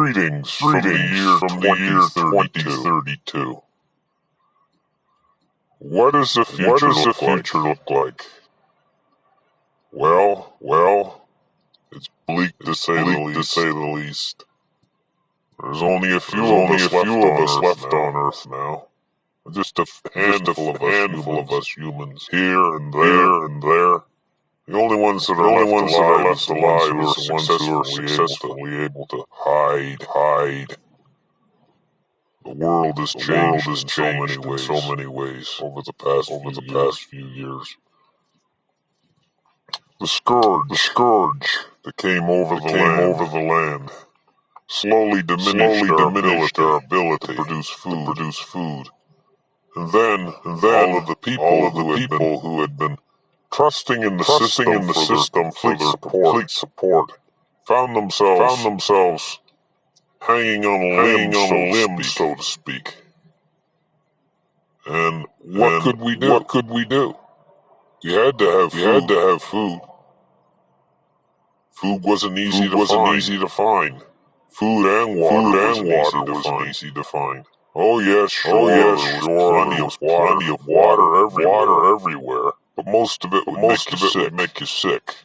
Greetings from the year 2032. What does the future look like? Well, it's bleak to say the least. There's only a few of us left on Earth now. Just a handful of us humans here and there. The only ones that are left alive are the ones who are successfully able to hide. The world has changed in so many ways over the past few years. The scourge that came over the land slowly diminished our ability to produce food. And then all of the people who had been trusting in the system for their complete support found themselves hanging on a limb, so to speak. And what could we do? You had to have food. Food wasn't easy to find. Food and water wasn't easy to find. Oh yes, sure. There was plenty of water everywhere. But most of it would make you sick.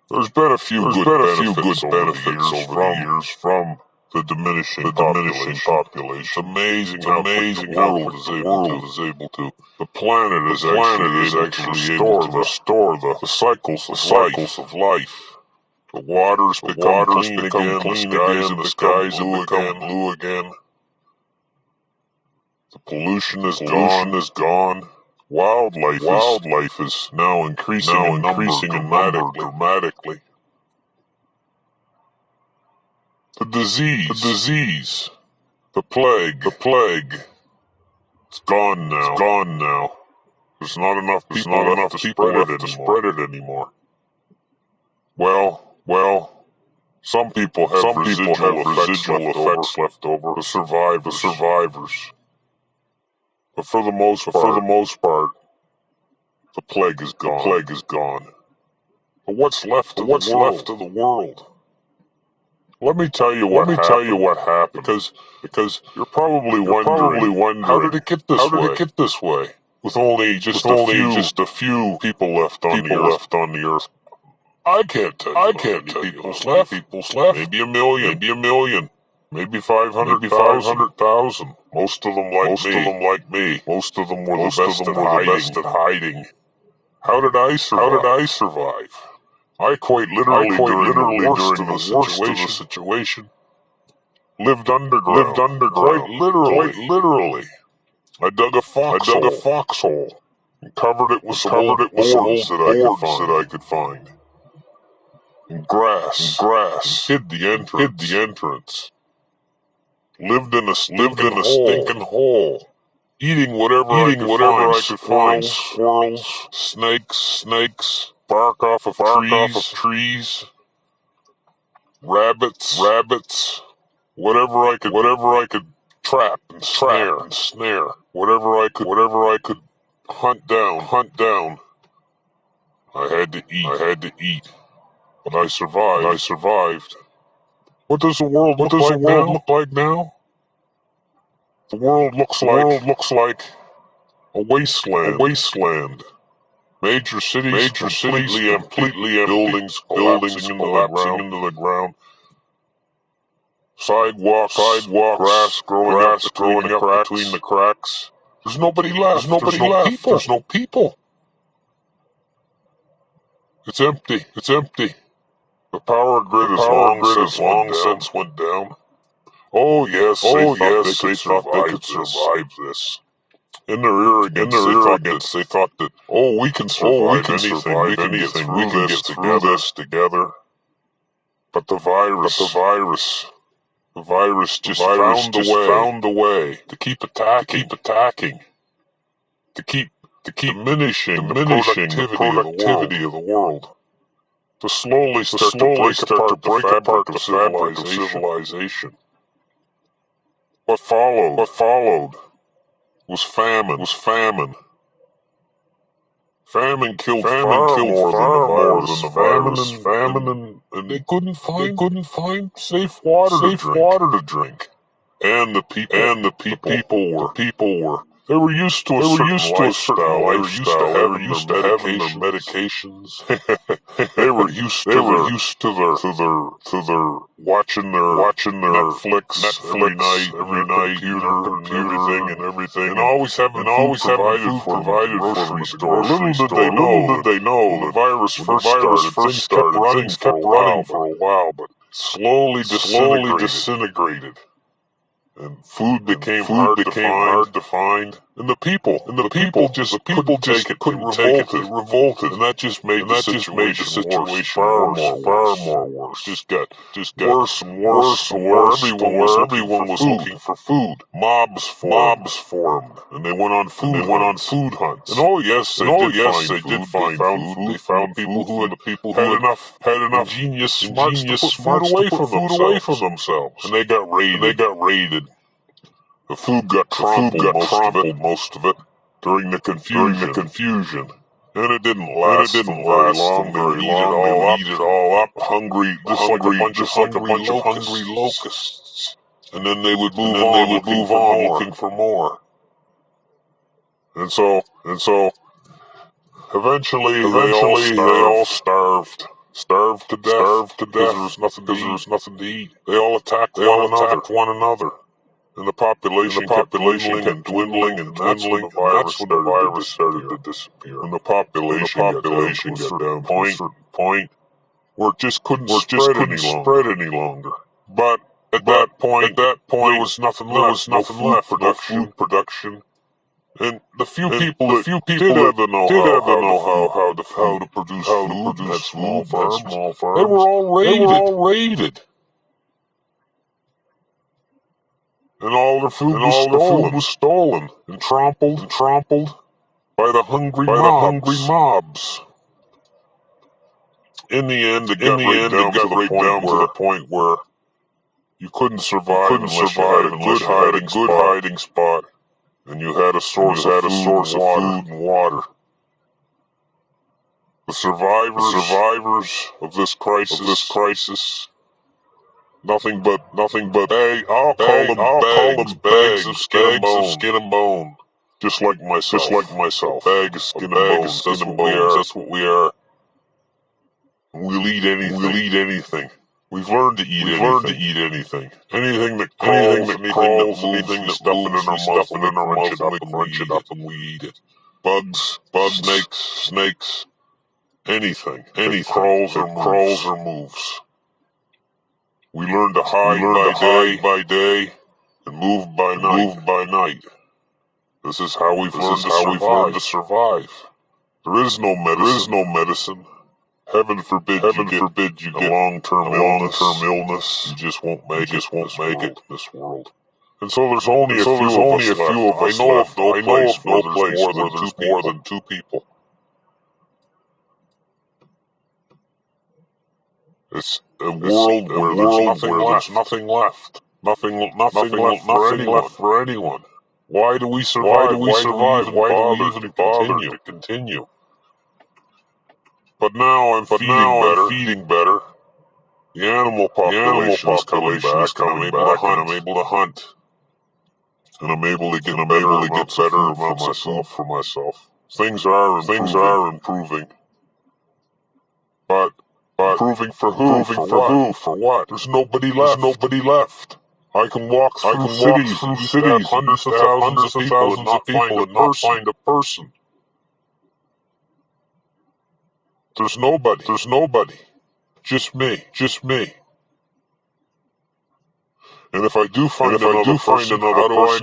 There's been a few good benefits over the years from the diminishing population. It's amazing how the world is able to. The planet is actually able to restore the cycles of life. The water's become clean again. The skies have become blue again. The pollution is gone. Wildlife is now increasing in number dramatically. The disease, the plague, it's gone now. There's not enough people to spread it anymore. Well, some people have residual effects left over. The survivors. But for the most part, the plague is gone. But what's left of the world? Let me tell you what happened. Because you're probably wondering how did it get this way? With only just a few people left on the earth. I can't tell you how many people's left. Maybe a million. Maybe 500,000. Most of them like me. Most of them were the best at hiding. How did I survive? I quite literally during the worst of the situation lived underground. Quite literally. I dug a foxhole and covered it with some old boards that I could find. And grass. And hid the entrance. Lived in a stinking hole, eating whatever I could find. Squirrels, snakes, bark off of trees, rabbits, whatever I could trap and snare, whatever I could hunt down. I had to eat, but I survived. What does the world look like now? The world looks like a wasteland. Major cities completely empty. Buildings collapsing into the ground. Sidewalks, grass growing up between the cracks. There's nobody left. There's no people. It's empty. The power grid has long since went down. Oh yes, they thought they could survive this. In their arrogance, they thought that we can survive anything. We can get through this together. But the virus just found a way to keep attacking, to keep diminishing the productivity of the world. To slowly start to break apart the fabric of civilization. What followed was famine. Famine killed far more than the virus. Famine they couldn't find safe water to drink. And the people were they were used to a certain lifestyle. They were used to having their medications. They were used to their watching their Netflix every night, computer and everything, and always having food provided for them at the grocery store. Little did they know the virus first started. Things kept running for a while, but slowly disintegrated. And food became hard to find. And the people just couldn't take it. They revolted. And that just made the situation far more worse. Just got worse and worse. Everyone was looking for food. Mobs formed. And they went on food hunts. And oh yes, they did find food. They found people who had enough ingenious smarts to put food away from themselves. And they got raided. The food got trampled, most of it, during the confusion. And it didn't last very long. They would eat it all up, hungry, just like a bunch of hungry locusts. And then they would move on looking for more. And so, eventually they all starved to death, because there was nothing to eat. They all attacked one another. And the population kept dwindling, and that's when the virus started to disappear. And the population got down to a certain point where it just couldn't spread any longer. But at that point, there was nothing left. No food production. And the few people that did have the know-how how to produce food, had small farms, they were all raided. And all their food was stolen and trampled by the hungry mobs. In the end, it got right down to the point where you couldn't survive unless you had a good hiding spot, and you had a source of food and water. The survivors of this crisis. Nothing but I'll call them bags of skin and bone. Just like myself. Bag of skin and bones. That's what we are. We'll eat anything. We've learned to eat anything. Anything that crawls, anything that stuff in our mouth, we crunch it up and we eat it. Bugs, snakes, anything that crawls or moves. We learn to hide by day and move by night. This is how we've learned to survive. There is no medicine. Heaven forbid you get long-term illness. You just won't make it in this world. And so there's only a few of us left. I know of no place where there's more than two people. It's a world where there's nothing left. Nothing left for anyone. Why do we survive? Why do we even bother to continue? But now I'm feeding better. The animal population is coming back. I'm able to hunt. And I'm able to get better for myself. Things are improving. But improving for who? For what? There's nobody left. I can walk through cities, hundreds of thousands of people, and not find a person. There's nobody. Just me. And if I do find another person, how do I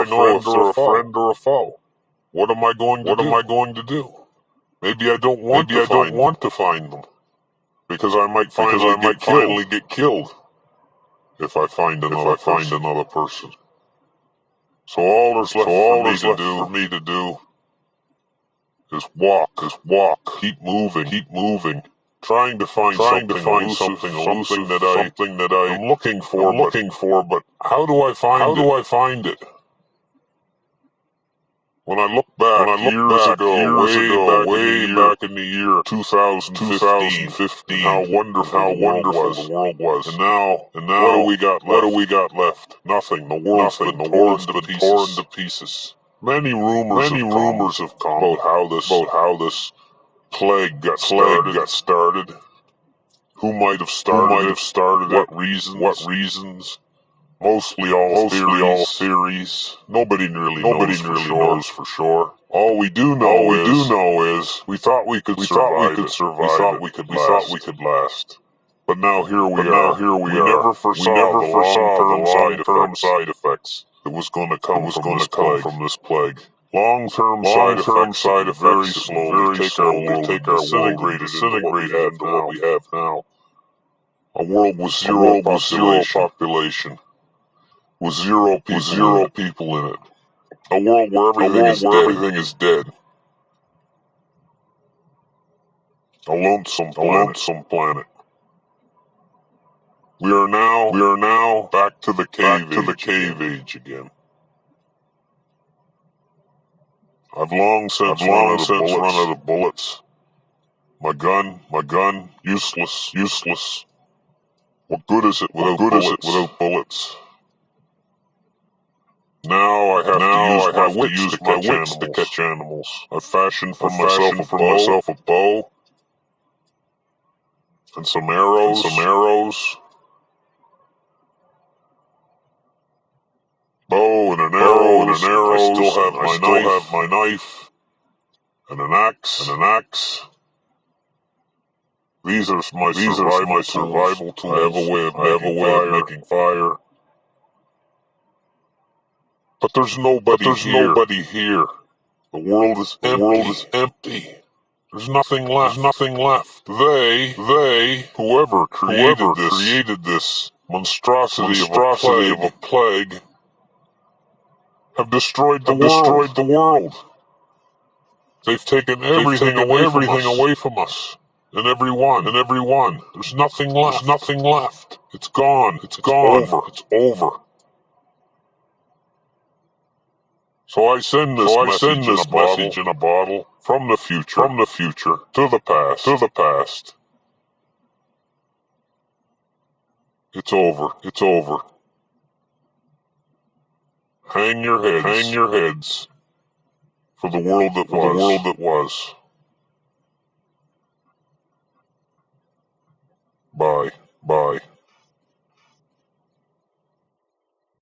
know if they're a friend or a foe? What am I going to do? Maybe I don't want to find them. Because I might finally get killed if I find another person. So all there's left for me to do is walk, keep moving, trying to find something that I'm looking for, but how do I find it? When I look back, years ago, way back in the year 2015, how wonderful the world was. And now, what do we got left? What do we got left? Nothing. The world's been torn to pieces. Many rumors have come about how this plague got started. Who might have started it? What reasons? Mostly all theories. Nobody really knows for sure. All we do know is we thought we could survive. We thought we could last. But now here we are. We never foresaw the long-term side effects that was going to come from this plague. Long-term side effects very slowly take our world disintegrated into what we have now. A world with zero population. With zero people in it. A world where everything is dead. A lonesome planet. We are now back to the cave age again. I've long since run out of bullets. My gun, useless. What good is it without bullets? Now I have to use my wits to catch animals. I've fashioned for myself a bow and some arrows. Bow and an arrow. I still have my knife and an axe. These are my survival tools. I have a way of making fire. But there's nobody here. The world is empty. There's nothing left. They, whoever created this monstrosity of a plague, have destroyed the world. They've taken everything away from us. And everyone. There's nothing left. It's gone. It's over. So I send this message in a bottle from the future to the past. It's over. Hang your heads for the world that was. Bye.